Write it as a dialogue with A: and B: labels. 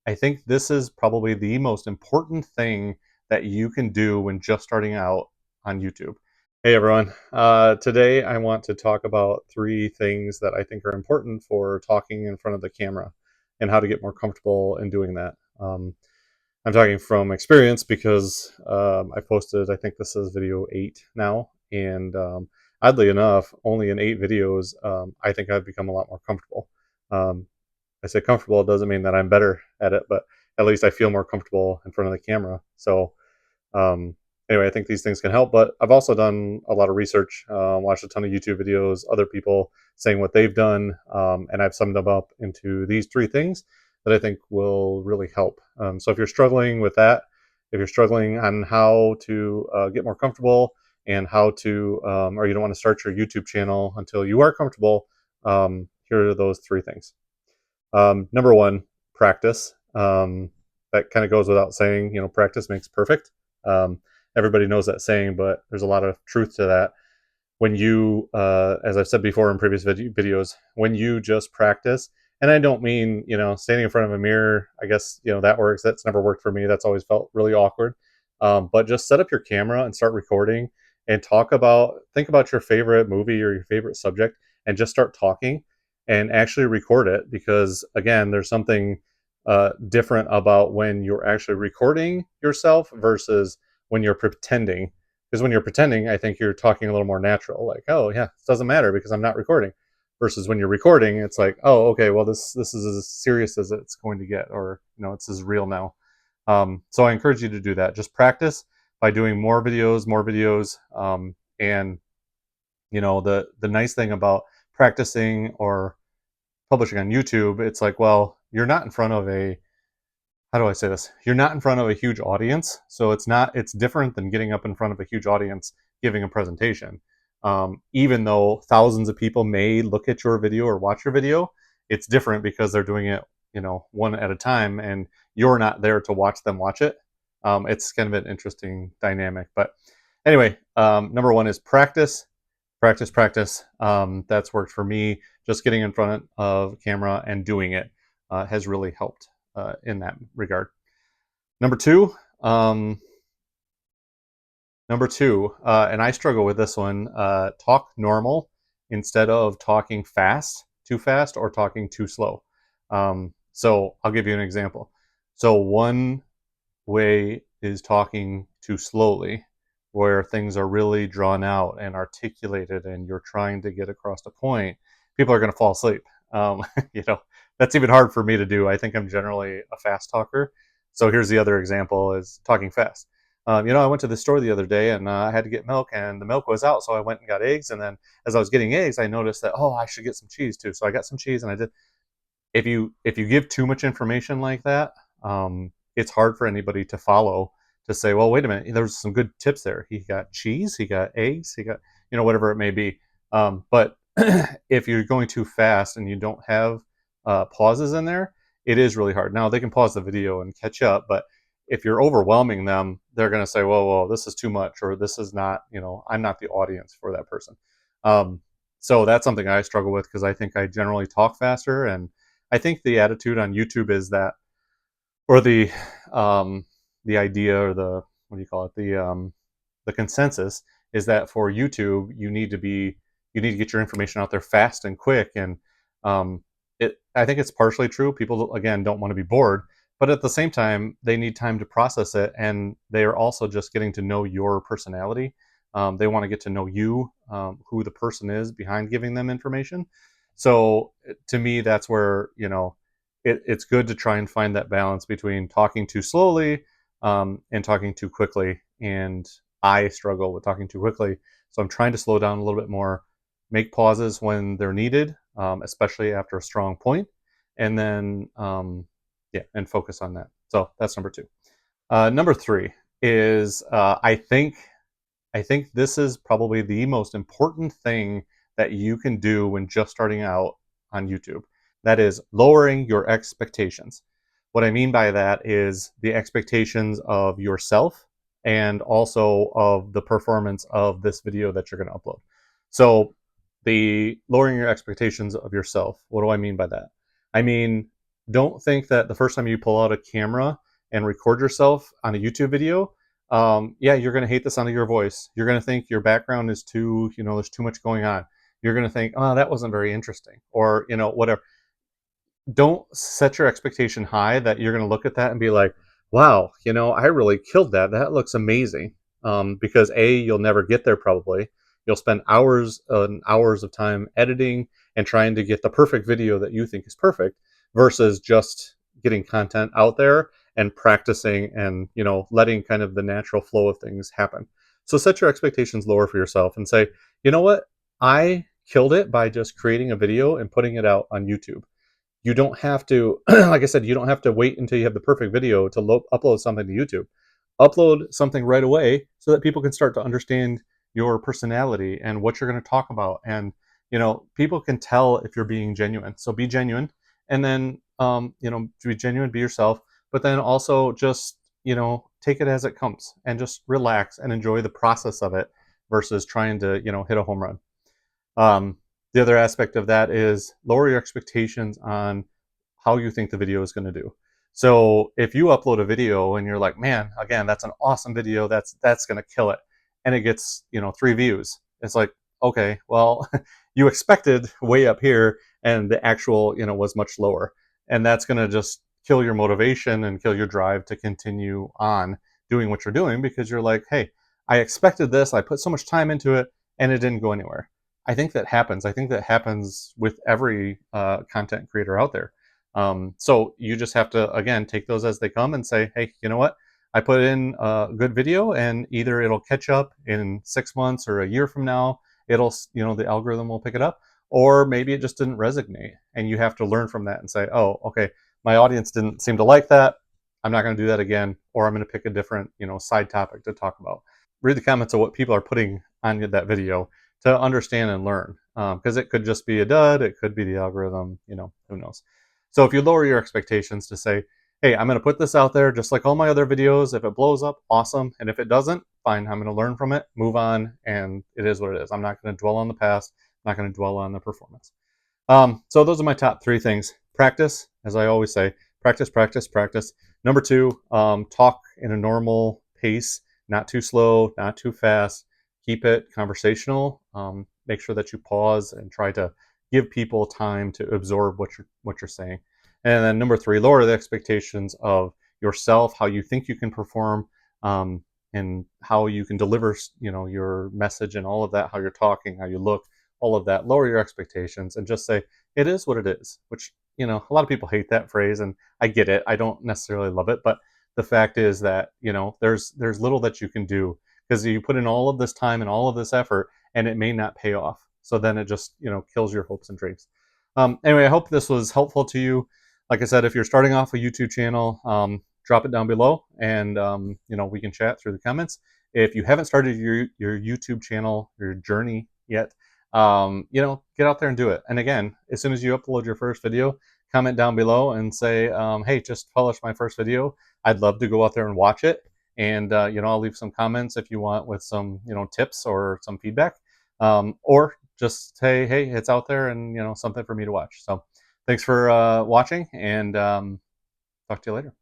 A: I think this is probably the most important thing that you can do when just starting out on YouTube. Hey everyone. Today I want to talk about three things that I think are important for talking in front of the camera and how to get more comfortable in doing that. I'm talking from experience because I posted, I think this is video 8 now, and oddly enough, only in 8 videos, I think I've become a lot more comfortable. Um, I say comfortable, it doesn't mean that I'm better at it, but at least I feel more comfortable in front of the camera. So um, anyway, I think these things can help. But I've also done a lot of research, watched a ton of YouTube videos, other people saying what they've done, and I've summed them up into these three things that I think will really help. So if you're struggling with that, if you're struggling on how to get more comfortable and how to, or you don't want to start your YouTube channel until you are comfortable, here are those three things. Number one, practice. That kind of goes without saying. You know, practice makes perfect. Um, Everybody knows that saying, but there's a lot of truth to that. When you, as I've said before in previous videos, when you just practice, and I don't mean, you know, standing in front of a mirror. I guess, you know, that works. That's never worked for me. That's always felt really awkward. But just set up your camera and start recording and think about your favorite movie or your favorite subject and just start talking and actually record it, because again, there's something different about when you're actually recording yourself versus when you're pretending. Because when you're pretending, I think you're talking a little more natural, like, oh yeah, it doesn't matter because I'm not recording. Versus when you're recording, it's like, oh, okay, well, this is as serious as it's going to get, or you know, it's as real now. So I encourage you to do that. Just practice by doing more videos, and you know, the nice thing about practicing or publishing on YouTube, it's like, well, you're not in front of a, how do I say this? You're not in front of a huge audience, so it's different than getting up in front of a huge audience giving a presentation. Even though thousands of people may look at your video or watch your video, it's different because they're doing it, you know, one at a time, and you're not there to watch them watch it. It's kind of an interesting dynamic. But anyway, number one is practice, practice, practice. That's worked for me. Just getting in front of camera and doing it has really helped in that regard. Number two, um, and I struggle with this one. Talk normal instead of talking fast, too fast, or talking too slow. So I'll give you an example. So one way is talking too slowly, where things are really drawn out and articulated, and you're trying to get across a point. People are going to fall asleep. You know, that's even hard for me to do. I think I'm generally a fast talker. So here's the other example: is talking fast. You know, I went to the store the other day and I had to get milk, and the milk was out, so I went and got eggs. And then as I was getting eggs, I noticed that, oh, I should get some cheese too. So I got some cheese, and I did. If you give too much information like that, it's hard for anybody to follow. To say, well, wait a minute, there's some good tips there. He got cheese, he got eggs, he got, you know, whatever it may be. But if you're going too fast and you don't have pauses in there, it is really hard. Now they can pause the video and catch up, but if you're overwhelming them, they're going to say, well, this is too much, or this is not, you know, I'm not the audience for that person. Um, so that's something I struggle with because I think I generally talk faster, and I think the attitude on YouTube is that, or the idea, or the, what do you call it, the consensus is that for YouTube you need to get your information out there fast and quick, and I think it's partially true. People, again, don't want to be bored, but at the same time they need time to process it, and they are also just getting to know your personality. They want to get to know you, who the person is behind giving them information. So to me, that's where, you know, it's good to try and find that balance between talking too slowly and talking too quickly. And I struggle with talking too quickly, so I'm trying to slow down a little bit more, make pauses when they're needed, especially after a strong point, and then yeah, and focus on that. So that's number two. Number three is I think this is probably the most important thing that you can do when just starting out on YouTube. That is lowering your expectations. What I mean by that is the expectations of yourself and also of the performance of this video that you're going to upload. So the lowering your expectations of yourself, what do I mean by that? I mean, Don't think that the first time you pull out a camera and record yourself on a YouTube video, yeah, you're going to hate the sound of your voice. You're going to think your background is too, there's too much going on. You're going to think, oh, that wasn't very interesting, or, whatever. Don't set your expectation high that you're going to look at that and be like, wow, I really killed that. That looks amazing. Because A, you'll never get there probably. You'll spend hours and hours of time editing and trying to get the perfect video that you think is perfect versus just getting content out there and practicing and, letting kind of the natural flow of things happen. So set your expectations lower for yourself and say, you know what? I killed it by just creating a video and putting it out on YouTube. You don't have to, like I said, you don't have to wait until you have the perfect video to upload something to YouTube. Upload something right away so that people can start to understand your personality and what you're going to talk about. And, people can tell if you're being genuine. So be genuine, and then, be genuine, be yourself, but then also just, take it as it comes and just relax and enjoy the process of it versus trying to, hit a home run. Um, the other aspect of that is lower your expectations on how you think the video is going to do. So if you upload a video and you're like, man, again, that's an awesome video, that's going to kill it, and it gets 3 views, it's like, okay, well, you expected way up here, and the actual was much lower, and that's going to just kill your motivation and kill your drive to continue on doing what you're doing because you're like, hey, I expected this, I put so much time into it, and it didn't go anywhere. I think that happens. I think that happens with every content creator out there. So you just have to, again, take those as they come and say, hey, you know what? I put in a good video, and either it'll catch up in 6 months or a year from now. It'll, the algorithm will pick it up, or maybe it just didn't resonate. And you have to learn from that and say, oh, okay, my audience didn't seem to like that. I'm not going to do that again, or I'm going to pick a different, side topic to talk about. Read the comments of what people are putting on that video to understand and learn, because it could just be a dud, it could be the algorithm, who knows. So if you lower your expectations to say, hey, I'm going to put this out there just like all my other videos. If it blows up, awesome, and if it doesn't, fine, I'm going to learn from it, move on, and it is what it is. I'm not going to dwell on the past, I'm not going to dwell on the performance. So those are my top 3 things. Practice, as I always say, practice, practice, practice. Number 2, talk in a normal pace, not too slow, not too fast. Keep it conversational. Make sure that you pause and try to give people time to absorb what you're saying. And then number 3, lower the expectations of yourself, how you think you can perform, and how you can deliver, your message and all of that, how you're talking, how you look, all of that. Lower your expectations and just say, it is what it is, which, a lot of people hate that phrase, and I get it. I don't necessarily love it, but the fact is that, there's little that you can do because you put in all of this time and all of this effort, and it may not pay off. So then it just, kills your hopes and dreams. Anyway, I hope this was helpful to you. Like I said, if you're starting off a YouTube channel, drop it down below, and we can chat through the comments. If you haven't started your YouTube channel, your journey yet, get out there and do it. And again, as soon as you upload your first video, comment down below and say, hey, just published my first video. I'd love to go out there and watch it. And, I'll leave some comments if you want with some, tips or some feedback, or just say, hey, it's out there and, something for me to watch. So thanks for watching, and talk to you later.